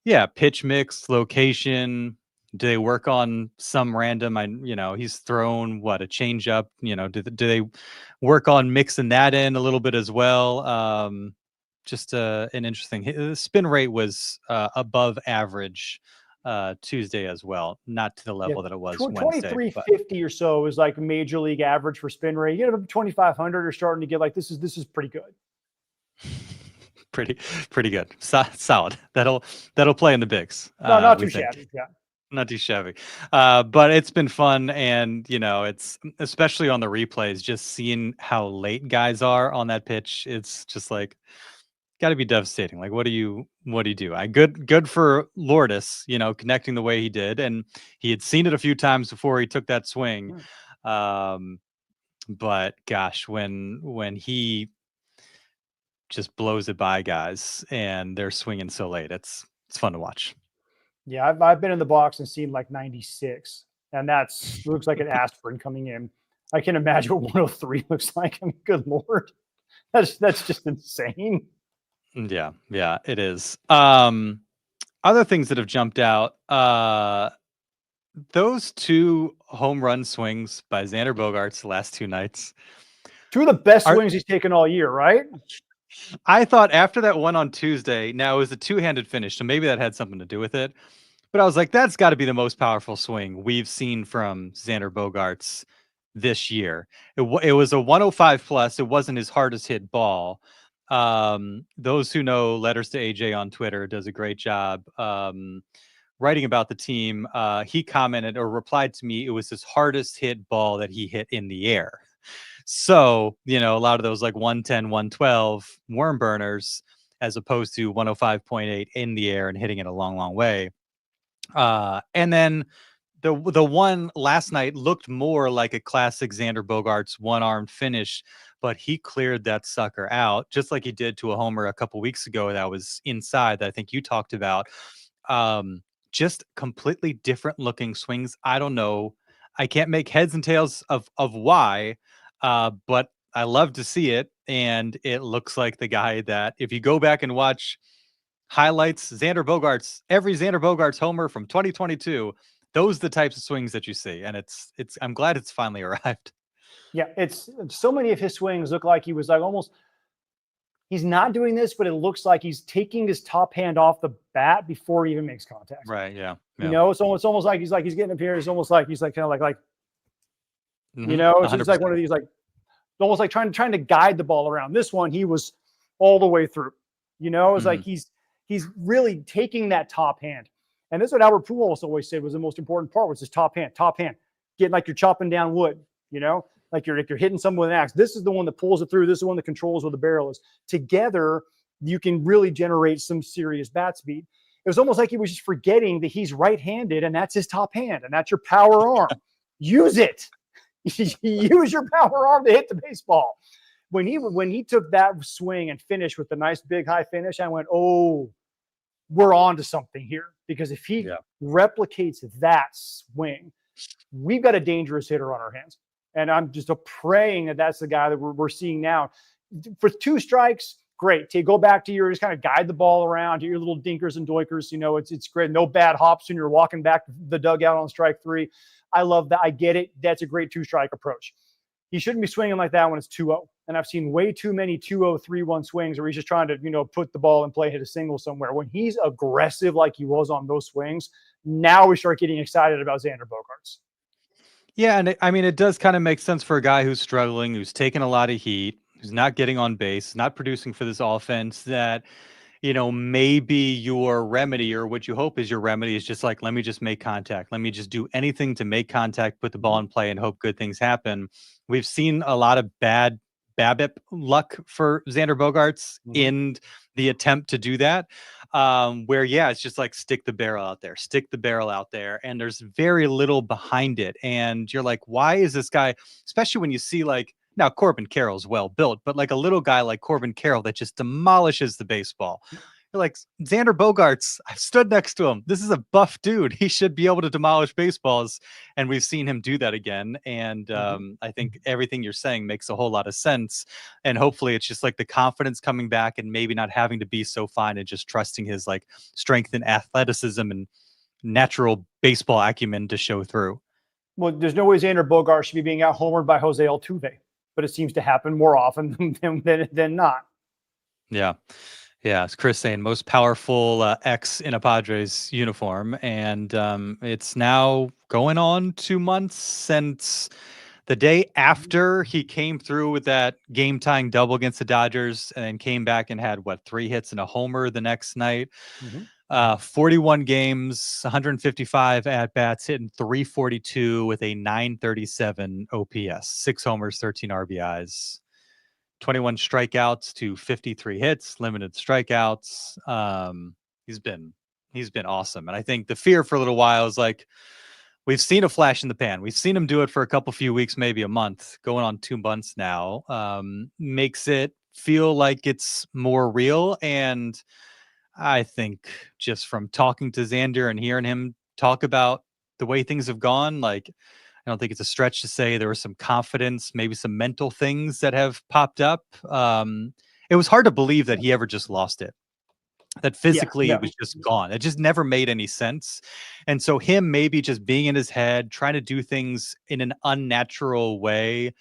yeah, pitch mix, location. Do they work on some random? He's thrown a change up. Do they work on mixing that in a little bit as well? Just an interesting. The spin rate was above average Tuesday as well, not to the Yeah, level that it was Wednesday. 2350 or so is like major league average for spin rate. You get 2500 are starting to get like this is pretty good. pretty good. Solid. That'll play in the bigs. No, not we too think. shabby. Yeah. Not too shabby. But it's been fun, and it's especially on the replays, just seeing how late guys are on that pitch. It's just like got to be devastating. Like, what do you do? Good for Lourdes, connecting the way he did, and he had seen it a few times before he took that swing. But gosh, when he just blows it by guys and they're swinging so late, it's fun to watch. Yeah, I've been in the box and seen like 96, and looks like an aspirin coming in. I can imagine what 103 looks like. I mean, good Lord, that's just insane. Yeah, it is. Other things that have jumped out, those 2 home run swings by Xander Bogaerts the last 2 nights. 2 of the best swings he's taken all year, right? I thought after that one on Tuesday, now it was a 2-handed finish, so maybe that had something to do with it. But I was like, that's got to be the most powerful swing we've seen from Xander Bogaerts this year. It was a 105 plus. It wasn't his hardest hit ball. Those who know Letters to AJ on Twitter does a great job writing about the team. He commented or replied to me, it was his hardest hit ball that he hit in the air. So, a lot of those like 110, 112 worm burners, as opposed to 105.8 in the air and hitting it a long, long way. And then the one last night looked more like a classic Xander Bogaerts one-armed finish, but he cleared that sucker out just like he did to a homer a couple weeks ago that was inside that I think you talked about. Just completely different looking swings. I don't know. I can't make heads and tails of why, but I love to see it. And it looks like the guy that if you go back and watch highlights, Xander Bogaerts, every Xander Bogaerts homer from 2022, those are the types of swings that you see. And I'm glad it's finally arrived. Yeah, it's so many of his swings look like he was like almost, he's not doing this, but it looks like he's taking his top hand off the bat before he even makes contact. Right. Yeah. It's almost like he's getting up here. It's almost like he's like kind of like it's like one of these like almost like trying to guide the ball around. This one, he was all the way through. It's like he's really taking that top hand. And this is what Albert Pujols always said was the most important part was his top hand, getting like you're chopping down wood, like you're hitting someone with an axe. This is the one that pulls it through. This is the one that controls where the barrel is. Together, you can really generate some serious bat speed. It was almost like he was just forgetting that he's right-handed and that's his top hand and that's your power arm. Use it. Use your power arm to hit the baseball. When he took that swing and finished with the nice big high finish, I went, oh, we're on to something here. Because if he replicates that swing, we've got a dangerous hitter on our hands. And I'm just praying that that's the guy that we're seeing now. For 2 strikes, great. Go back to just kind of guide the ball around, do your little dinkers and doikers. It's great. No bad hops when you're walking back the dugout on strike 3. I love that. I get it. That's a great 2-strike approach. He shouldn't be swinging like that when it's 2-0. And I've seen way too many 2-0, 3-1 swings where he's just trying to, put the ball in play, hit a single somewhere. When he's aggressive like he was on those swings, now we start getting excited about Xander Bogaerts. Yeah, and it does kind of make sense for a guy who's struggling, who's taking a lot of heat, who's not getting on base, not producing for this offense, that, maybe your remedy or what you hope is your remedy is just like, let me just make contact. Let me just do anything to make contact, put the ball in play and hope good things happen. We've seen a lot of bad BABIP luck for Xander Bogaerts in the attempt to do that. Where, it's just like stick the barrel out there. And there's very little behind it. And you're like, why is this guy, especially when you see like, now Corbin Carroll's well built, but like a little guy like Corbin Carroll that just demolishes the baseball. like, Xander Bogaerts, I've stood next to him. This is a buff dude. He should be able to demolish baseballs. And we've seen him do that again. And I think everything you're saying makes a whole lot of sense. And hopefully it's just like the confidence coming back and maybe not having to be so fine and just trusting his like strength and athleticism and natural baseball acumen to show through. Well, there's no way Xander Bogaerts should be being out homered by Jose Altuve, but it seems to happen more often than not. Yeah. Yeah, it's Chris saying most powerful X in a Padres uniform. And it's now going on 2 months since the day after he came through with that game-tying double against the Dodgers and then came back and had, 3 hits and a homer the next night. 41 games, 155 at-bats, hitting .342 with a .937 OPS, 6 homers, 13 RBIs. 21 strikeouts to 53 hits, limited strikeouts. He's been awesome. And I think the fear for a little while is like, we've seen a flash in the pan. We've seen him do it for a couple few weeks, maybe a month, going on 2 months now. Makes it feel like it's more real. And I think just from talking to Xander and hearing him talk about the way things have gone, like, I don't think it's a stretch to say there was some confidence, maybe some mental things that have popped up. It was hard to believe that he ever just lost it, that physically it was just gone. It just never made any sense. And so him maybe just being in his head, trying to do things in an unnatural way,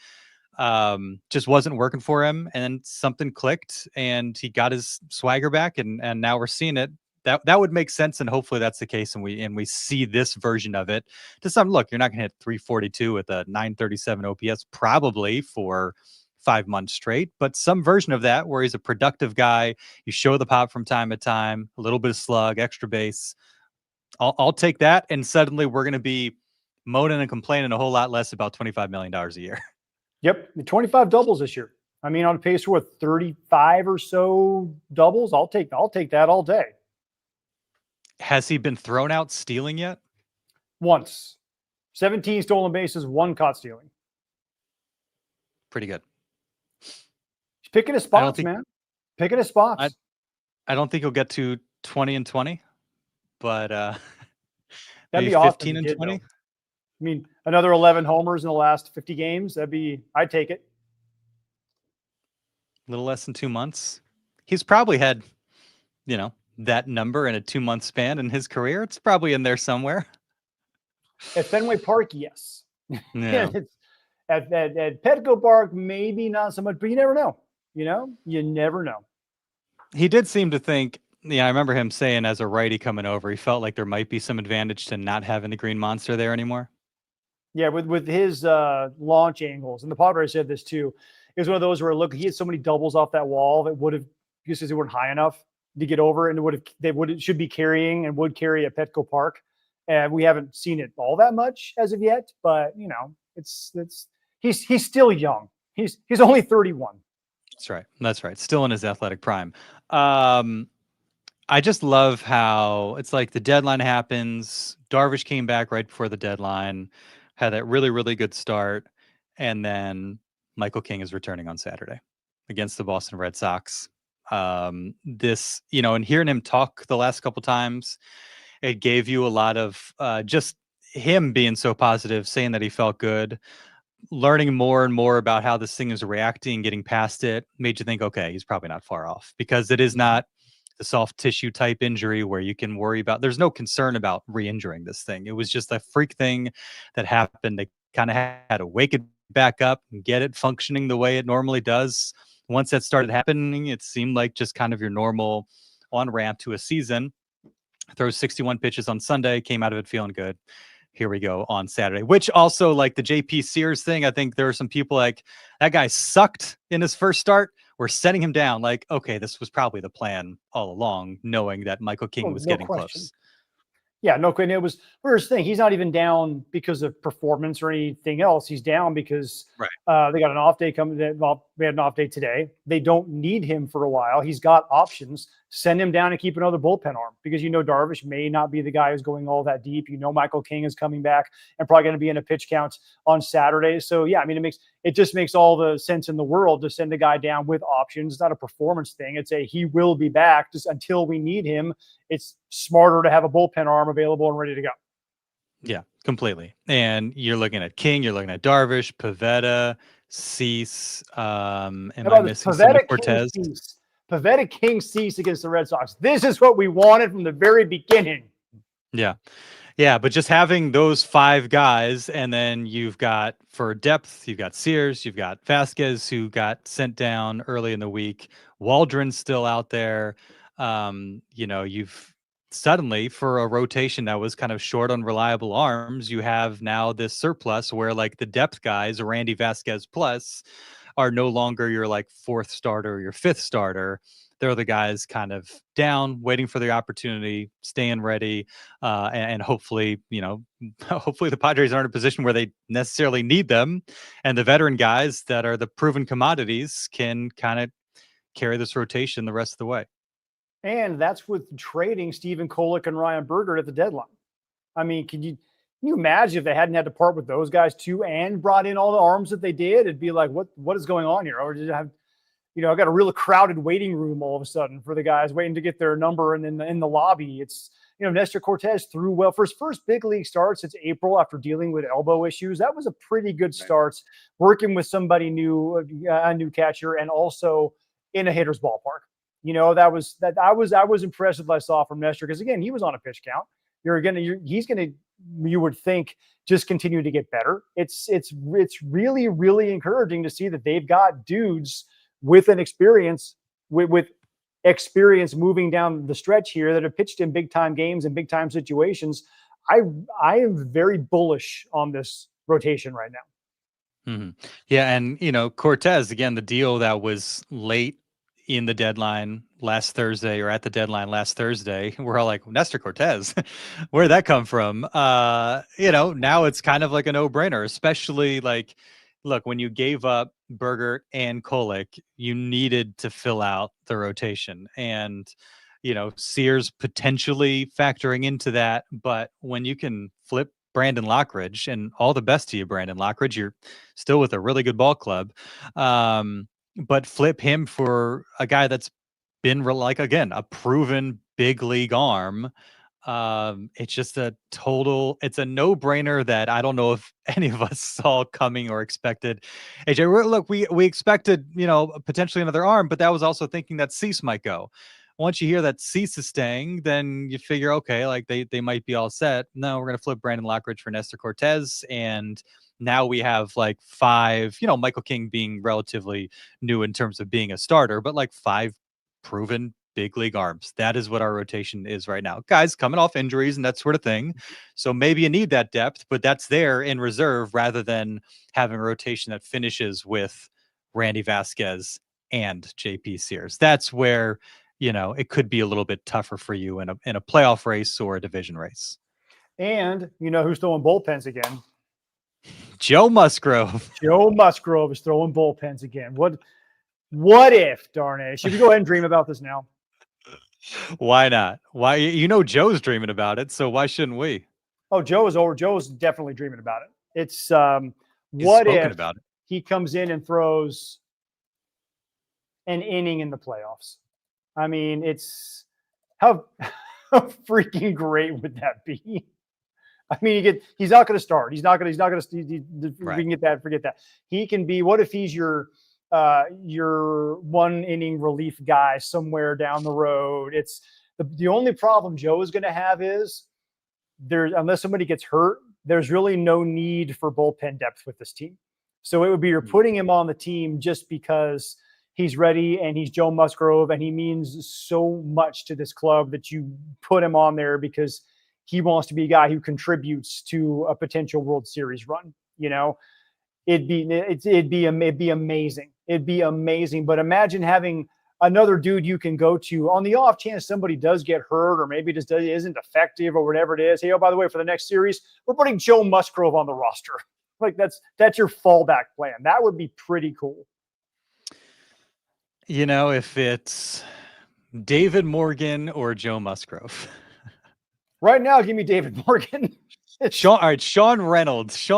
just wasn't working for him. And then something clicked and he got his swagger back. And now we're seeing it. That would make sense, and hopefully that's the case, and we see this version of it. To some, look, you're not going to hit 342 with a 937 OPS probably for 5 months straight, but some version of that where he's a productive guy. You show the pop from time to time, a little bit of slug, extra base. I'll take that, and suddenly we're going to be moaning and complaining a whole lot less about $25 million a year. Yep, 25 doubles this year. I mean, on pace for 35 or so doubles. I'll take that all day. Has he been thrown out stealing yet? Once. 17 stolen bases, 1 caught stealing. Pretty good. He's picking his spots, man. Picking his spots. I don't think he'll get to 20 and 20, but that'd be 15 awesome and 20. I mean, another 11 homers in the last 50 games. I'd take it. A little less than 2 months. He's probably had, that number in a 2-month span in his career. It's probably in there somewhere. At Fenway Park, yes. Yeah. At Petco Park, maybe not so much, but you never know. You never know. He did seem to think, I remember him saying as a righty coming over, he felt like there might be some advantage to not having the green monster there anymore. Yeah, with his launch angles, and the Padres said this too. It was one of those where, look, he had so many doubles off that wall that would have, because they weren't high enough to get over, and should be carrying and would carry at Petco Park. And we haven't seen it all that much as of yet, but he's still young. He's only 31. That's right. Still in his athletic prime. I just love how it's like the deadline happens. Darvish came back right before the deadline, had that really, really good start. And then Michael King is returning on Saturday against the Boston Red Sox. And hearing him talk the last couple times, it gave you a lot of just him being so positive, saying that he felt good, learning more and more about how this thing is reacting, getting past it, made you think, okay, he's probably not far off, because it is not the soft tissue type injury where you can worry about. There's no concern about re-injuring this thing. It was just a freak thing that happened. They kind of had to wake it back up and get it functioning the way it normally does. Once that started happening, it seemed like just kind of your normal on-ramp to a season. Throws 61 pitches on Sunday, came out of it feeling good. Here we go on Saturday, which also, like the JP Sears thing, I think there are some people like, that guy sucked in his first start. We're setting him down. Like, okay, this was probably the plan all along, knowing that Michael King was getting close. Yeah, no kidding. It was first thing. He's not even down because of performance or anything else. He's down because they got an off day coming. Well, we had an off day today. They don't need him for a while. He's got options. Send him down and keep another bullpen arm because Darvish may not be the guy who's going all that deep. Michael King is coming back and probably going to be in a pitch count on Saturday. So yeah, I mean it just makes all the sense in the world to send a guy down with options. It's not a performance thing. It's he will be back just until we need him. It's smarter to have a bullpen arm available and ready to go. Yeah, completely. And you're looking at King, you're looking at Darvish, Pivetta, Cease. Am I missing someone? Cortes? Pivetta, King, Cease against the Red Sox. This is what we wanted from the very beginning. Yeah. Yeah, but just having those 5 guys, and then you've got, for depth, you've got Sears, you've got Vasquez, who got sent down early in the week. Waldron's still out there. You've suddenly, for a rotation that was kind of short on reliable arms, you have now this surplus where like the depth guys, Randy Vasquez plus, are no longer your like 4th starter, your 5th starter. They're the guys kind of down, waiting for the opportunity, staying ready, and hopefully, hopefully the Padres aren't in a position where they necessarily need them, and the veteran guys that are the proven commodities can kind of carry this rotation the rest of the way. And that's with trading Stephen Kolek and Ryan Bergert at the deadline. I mean, can you imagine if they hadn't had to part with those guys too and brought in all the arms that they did? It'd be like, what is going on here? Or did you have, I got a real crowded waiting room all of a sudden for the guys waiting to get their number and in the lobby. It's, Nestor Cortes threw well for his first big league start since April after dealing with elbow issues. That was a pretty good start, working with somebody new, a new catcher, and also in a hitter's ballpark. I was impressed with what I saw from Nestor because again, he was on a pitch count. You would think just continue to get better. It's really, really encouraging to see that they've got dudes with an experience with experience moving down the stretch here that have pitched in big time games and big time situations. I am very bullish on this rotation right now. Mm-hmm. Yeah, and Cortes, again, the deal that was late in the deadline last Thursday, or at the deadline last Thursday, we're all like, Nestor Cortes, where'd that come from? Now it's kind of like a no-brainer, especially like, look, when you gave up Bergert and Kolek, you needed to fill out the rotation. And, Sears potentially factoring into that. But when you can flip Brandon Lockridge, and all the best to you, Brandon Lockridge, you're still with a really good ball club. But flip him for a guy that's been a proven big league arm. It's just it's a no-brainer that I don't know if any of us saw coming or expected. AJ, look, we expected, potentially another arm, but that was also thinking that Cease might go. Once you hear that Cease is staying, then you figure, okay, like they might be all set. No, we're going to flip Brandon Lockridge for Nestor Cortes, and now we have like 5, Michael King being relatively new in terms of being a starter, but like 5 proven big league arms. That is what our rotation is right now. Guys coming off injuries and that sort of thing. So maybe you need that depth, but that's there in reserve rather than having a rotation that finishes with Randy Vasquez and JP Sears. That's where, it could be a little bit tougher for you in a playoff race or a division race. And who's throwing bullpens again? Joe Musgrove. Joe Musgrove is throwing bullpens again. What if, darn it? Should we go ahead and dream about this now? Why not? Why? Joe's dreaming about it, so why shouldn't we? Oh, Joe's definitely dreaming about it. It's what if about it. He comes in and throws an inning in the playoffs? I mean, it's how freaking great would that be? I mean, he's not going to start. He's not going to. Right. We can get that. Forget that. He can be. What if he's your 1 inning relief guy somewhere down the road? It's the only problem Joe is going to have is unless somebody gets hurt, there's really no need for bullpen depth with this team. So it would be you're putting him on the team just because he's ready and he's Joe Musgrove and he means so much to this club that you put him on there because he wants to be a guy who contributes to a potential World Series run. It'd be amazing. It'd be amazing. But imagine having another dude you can go to on the off chance somebody does get hurt or maybe just isn't effective or whatever it is. Hey, oh, by the way, for the next series, we're putting Joe Musgrove on the roster. Like that's your fallback plan. That would be pretty cool. You know, if it's David Morgan or Joe Musgrove. Right now, give me David Morgan. All right, Sean Reynolds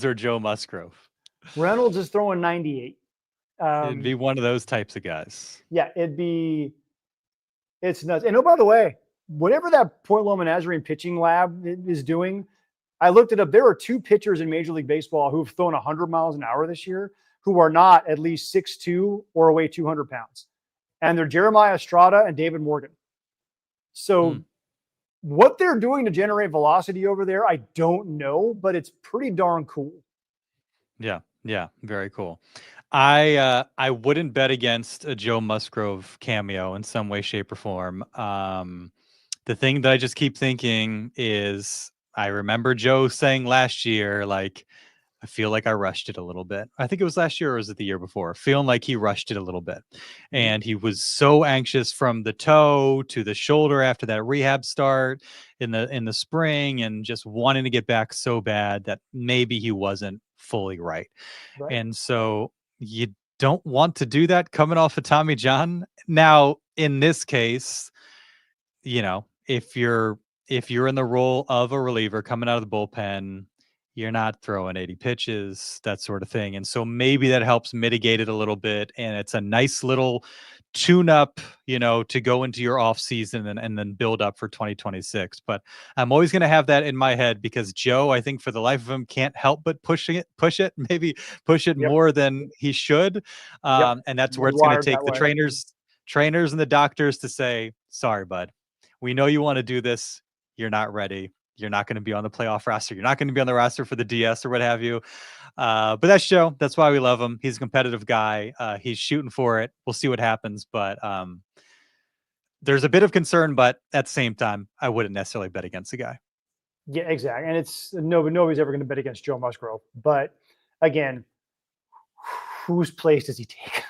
or Joe Musgrove. Reynolds is throwing 98. It'd be one of those types of guys. Yeah, it's nuts. And oh, by the way, whatever that Point Loma Nazarene pitching lab is doing, I looked it up. There are 2 pitchers in Major League Baseball who've thrown 100 miles an hour this year who are not at least 6'2" or weigh 200 pounds. And they're Jeremiah Estrada and David Morgan. So what they're doing to generate velocity over there, I don't know, but it's pretty darn cool. Yeah, very cool. I wouldn't bet against a Joe Musgrove cameo in some way, shape, or form. The thing that I just keep thinking is I remember Joe saying last year, like, I feel like I rushed it a little bit. I think it was last year or was it the year before? Feeling like he rushed it a little bit. And he was so anxious from the toe to the shoulder after that rehab start in the spring and just wanting to get back so bad that maybe he wasn't fully right. And so you don't want to do that coming off of Tommy John. Now, in this case, you know, if you're in the role of a reliever coming out of the bullpen, you're not throwing 80 pitches, that sort of thing. And so maybe that helps mitigate it a little bit. And it's a nice little tune up, you know, to go into your off season and then build up for 2026. But I'm always going to have that in my head because Joe, I think for the life of him, can't help but push it, maybe push it more than he should. And that's where it's going to take the trainers and the doctors to say, sorry, bud, we know you want to do this. You're not ready. You're not going to be on the playoff roster. You're not going to be on the roster for the DS or what have you. But that's Joe. That's why we love him. He's a competitive guy. He's shooting for it. We'll see what happens. But there's a bit of concern. But at the same time, I wouldn't necessarily bet against the guy. Yeah, exactly. And it's nobody's ever going to bet against Joe Musgrove. But again, whose place does he take?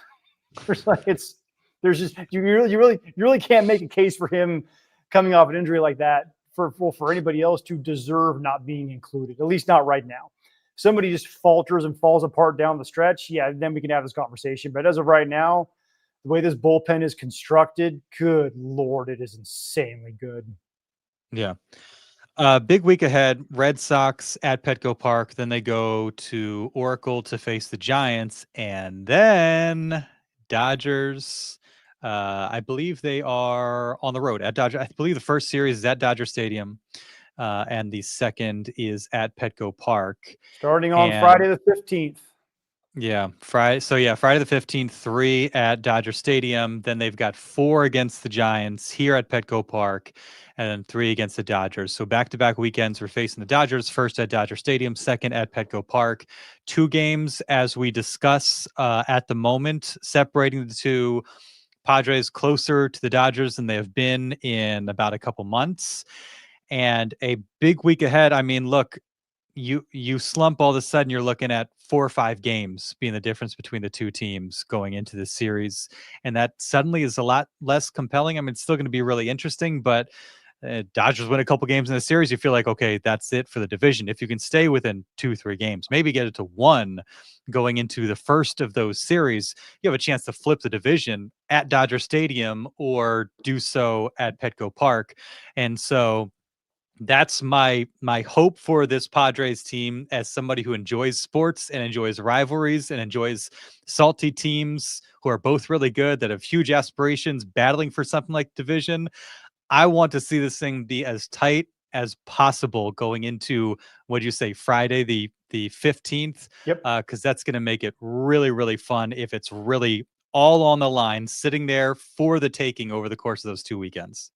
You really can't make a case for him coming off an injury like that. For anybody else to deserve not being included, at least not right now. Somebody just falters and falls apart down the stretch, yeah, then we can have this conversation. But as of right now, the way this bullpen is constructed, good Lord, it is insanely good. Yeah. Big week ahead, Red Sox at Petco Park. Then they go to Oracle to face the Giants. And then Dodgers. I believe they are on the road at Dodger. I believe the first series is at Dodger Stadium, and the second is at Petco Park. Starting on Friday the 15th. Yeah, Friday. So yeah, Friday the 15th, 3 at Dodger Stadium. Then they've got 4 against the Giants here at Petco Park, and then 3 against the Dodgers. So back-to-back weekends, we're facing the Dodgers, first at Dodger Stadium, second at Petco Park. 2 games, as we discuss at the moment, separating the two. Padres closer to the Dodgers than they have been in about a couple months, and a big week ahead. I mean, look, you slump all of a sudden, you're looking at 4 or 5 games being the difference between the two teams going into this series, and that suddenly is a lot less compelling. I mean, it's still going to be really interesting, but Dodgers win a couple games in the series, you feel like, okay, that's it for the division. If you can stay within 2-3 games, maybe get it to 1 going into the first of those series, you have a chance to flip the division at Dodger Stadium or do so at Petco Park. And so that's my hope for this Padres team, as somebody who enjoys sports and enjoys rivalries and enjoys salty teams who are both really good, that have huge aspirations battling for something like division. I want to see this thing be as tight as possible going into, what'd you say, Friday the 15th? Yep. Because that's going to make it really, really fun if it's really all on the line, sitting there for the taking over the course of those 2 weekends.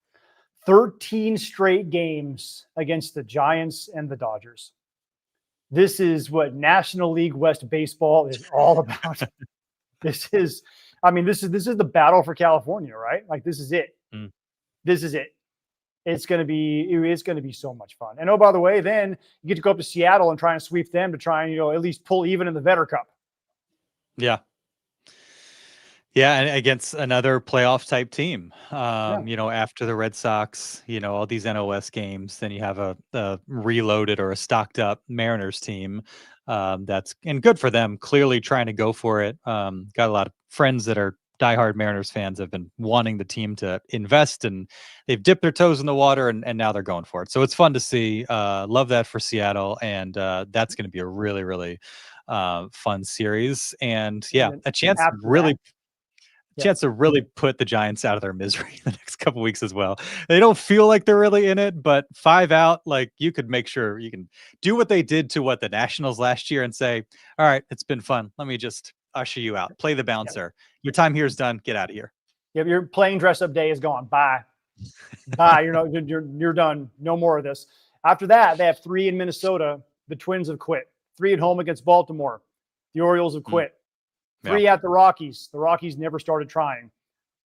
13 straight games against the Giants and the Dodgers. This is what National League West baseball is all about. This is the battle for California, right? Like, this is it. This is it. It's going to be so much fun. And oh, by the way, then you get to go up to Seattle and try and sweep them to try and, at least pull even in the Vetter Cup. Yeah. Yeah, and against another playoff type team. Yeah. After the Red Sox, all these NOS games, then you have a reloaded or a stocked up Mariners team. And good for them, clearly trying to go for it. Got a lot of friends that are diehard Mariners fans have been wanting the team to invest, and they've dipped their toes in the water, and now they're going for it. So it's fun to see. Love that for Seattle, and that's going to be a really, really fun series. And yeah, And then a chance to after that, really yeah, chance to really put the Giants out of their misery the next couple weeks as well. They don't feel like they're really in it, but 5 out, like you could make sure you can do what they did to the Nationals last year and say, all right, it's been fun. Let me just usher you out. Play the yeah, bouncer. Your time here is done. Get out of here. yeah. Your playing dress up day is gone. Bye, bye. You're done. No more of this. After that, they have 3 in Minnesota. The Twins have quit. 3 at home against Baltimore. The Orioles have quit. 3 at the Rockies. The Rockies never started trying.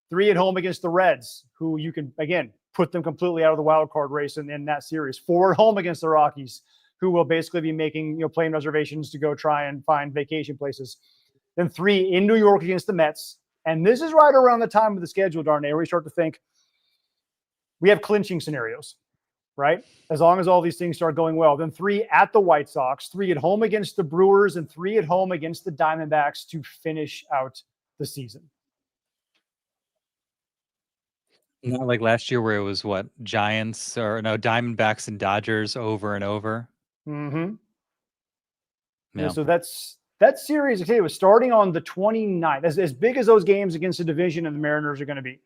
3 at home against the Reds, who you can, again, put them completely out of the wild card race in that series. 4 at home against the Rockies, who will basically be making plane reservations to go try and find vacation places. Then 3 in New York against the Mets. And this is right around the time of the schedule, Darnay, where we start to think we have clinching scenarios, right? As long as all these things start going well. Then 3 at the White Sox, 3 at home against the Brewers, and 3 at home against the Diamondbacks to finish out the season. Not like last year where it was Giants or no Diamondbacks and Dodgers over and over. Mm-hmm. Yeah. So that series, okay, was starting on the 29th, as big as those games against the division and the Mariners are going to be.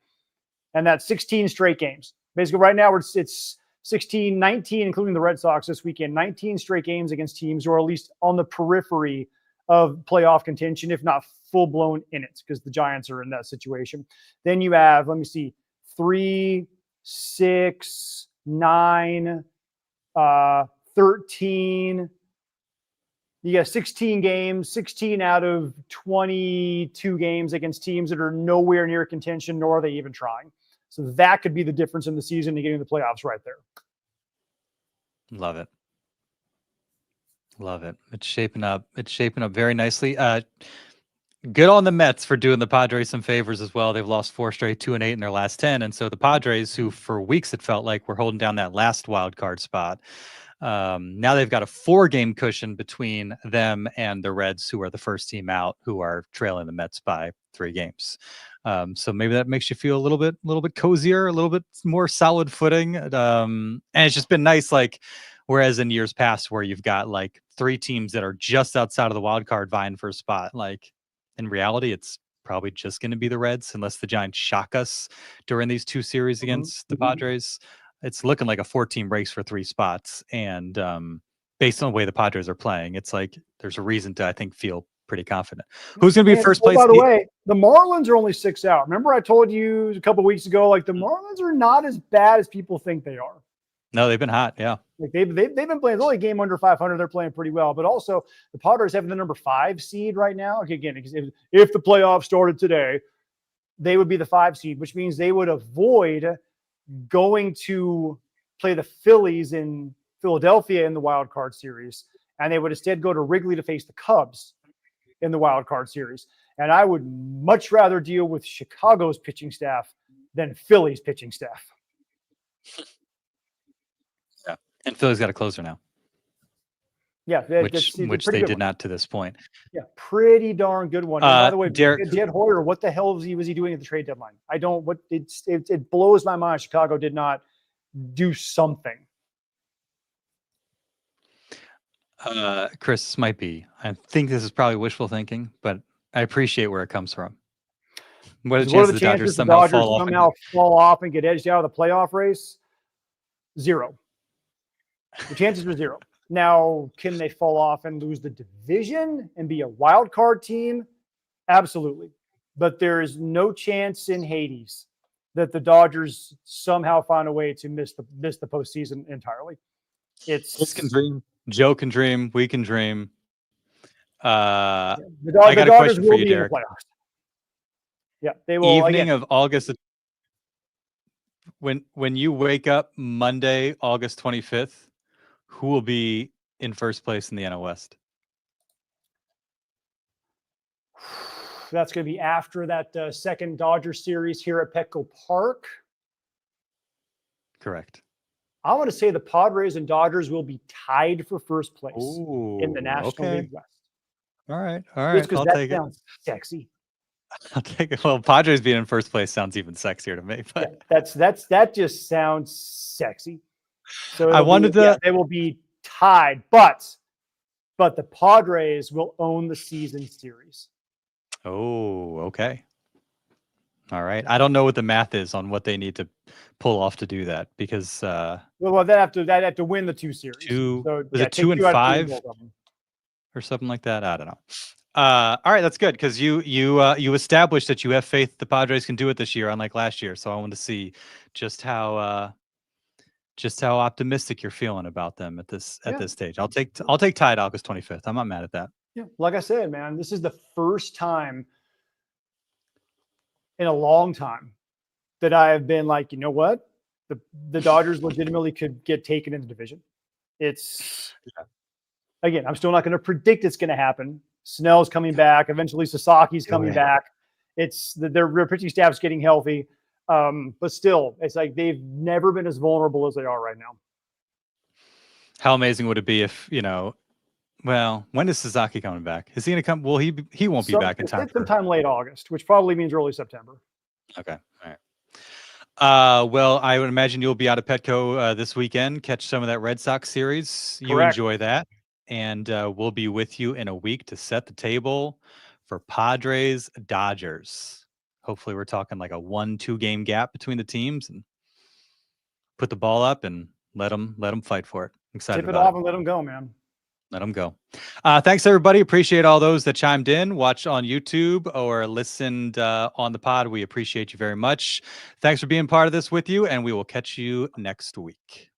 And that's 16 straight games. Basically, right now it's 16, 19, including the Red Sox this weekend, 19 straight games against teams who are at least on the periphery of playoff contention, if not full-blown in it, because the Giants are in that situation. Then you have, let me see, 3, 6, 9, 13. You got 16 games, 16 out of 22 games against teams that are nowhere near contention, nor are they even trying. So that could be the difference in the season and getting the playoffs right there. Love it. Love it. It's shaping up. It's shaping up very nicely. Good on the Mets for doing the Padres some favors as well. They've lost 4 straight, 2-8 in their last 10. And so the Padres, who for weeks it felt like were holding down that last wild card spot, now they've got a 4-game cushion between them and the Reds, who are the first team out, who are trailing the Mets by 3 games. So maybe that makes you feel a little bit cozier, a little bit more solid footing. And it's just been nice, whereas in years past where you've got 3 teams that are just outside of the wild card vying for a spot, in reality, it's probably just going to be the Reds unless the Giants shock us during these 2 series against the Padres. It's looking like a 4-team race for 3 spots. And based on the way the Padres are playing, it's there's a reason to, I think, feel pretty confident. Who's going to be first place? By the way, the Marlins are only 6 out. Remember I told you a couple of weeks ago, the Marlins are not as bad as people think they are. No, they've been hot. Yeah. They've been playing. It's only a game under 500. They're playing pretty well. But also, the Padres have the number 5 seed right now. Again, if the playoffs started today, they would be the 5 seed, which means they would avoid going to play the Phillies in Philadelphia in the wild card series, and they would instead go to Wrigley to face the Cubs in the wild card series. And I would much rather deal with Chicago's pitching staff than Philly's pitching staff. Yeah. And Philly's got a closer now. Yeah, which they did not to this point. Yeah, pretty darn good one. And by the way, Jed Hoyer, what the hell was he doing at the trade deadline? It blows my mind Chicago did not do something. Chris, this might be. I think this is probably wishful thinking, but I appreciate where it comes from. What are the chances the Dodgers somehow fall off and get edged out of the playoff race? 0. The chances are 0. Now, can they fall off and lose the division and be a wild card team? Absolutely. But there is no chance in Hades that the Dodgers somehow find a way to miss the postseason entirely. This can dream. Joe can dream. We can dream. I got a question for you, Derek. Yeah, they will. Evening of August. When you wake up Monday, August 25th, who will be in first place in the NL West? That's going to be after that second Dodgers series here at Petco Park. Correct. I want to say the Padres and Dodgers will be tied for first place in the Ooh, National okay. League West. All right. Just because I'll that take it. sounds sexy. I'll take it. Well, Padres being in first place sounds even sexier to me. But Yeah, that just sounds sexy. So I wanted to. they will be tied, but the Padres will own the season series. Oh, okay. All right. I don't know what the math is on what they need to pull off to do that because Well, they have to win the two series. Was it 2 and 5 or something like that? I don't know. All right, that's good because you established that you have faith the Padres can do it this year, unlike last year. So I want to see just how optimistic you're feeling about them at this stage. I'll take tied August 25th. I'm not mad at that. Yeah, like I said, man, this is the first time in a long time that I have been like, you know what, the Dodgers legitimately could get taken in the division. It's again, I'm still not going to predict it's going to happen. Snell's coming back. Eventually, Sasaki's coming back. It's their pitching staff's getting healthy. But still, it's like they've never been as vulnerable as they are right now. How amazing would it be if, well, when is Sasaki coming back? Is he going to come? Well, he won't be back in time. Sometime late August, which probably means early September. Okay. All right. Well, I would imagine you'll be out of Petco this weekend. Catch some of that Red Sox series. Correct. You enjoy that. And we'll be with you in a week to set the table for Padres Dodgers. Hopefully we're talking like a 1-2 game gap between the teams and put the ball up and let them fight for it. Excited Tip it off and let them go, man. Let them go. Thanks, everybody. Appreciate all those that chimed in, watched on YouTube, or listened on the pod. We appreciate you very much. Thanks for being part of this with you, and we will catch you next week.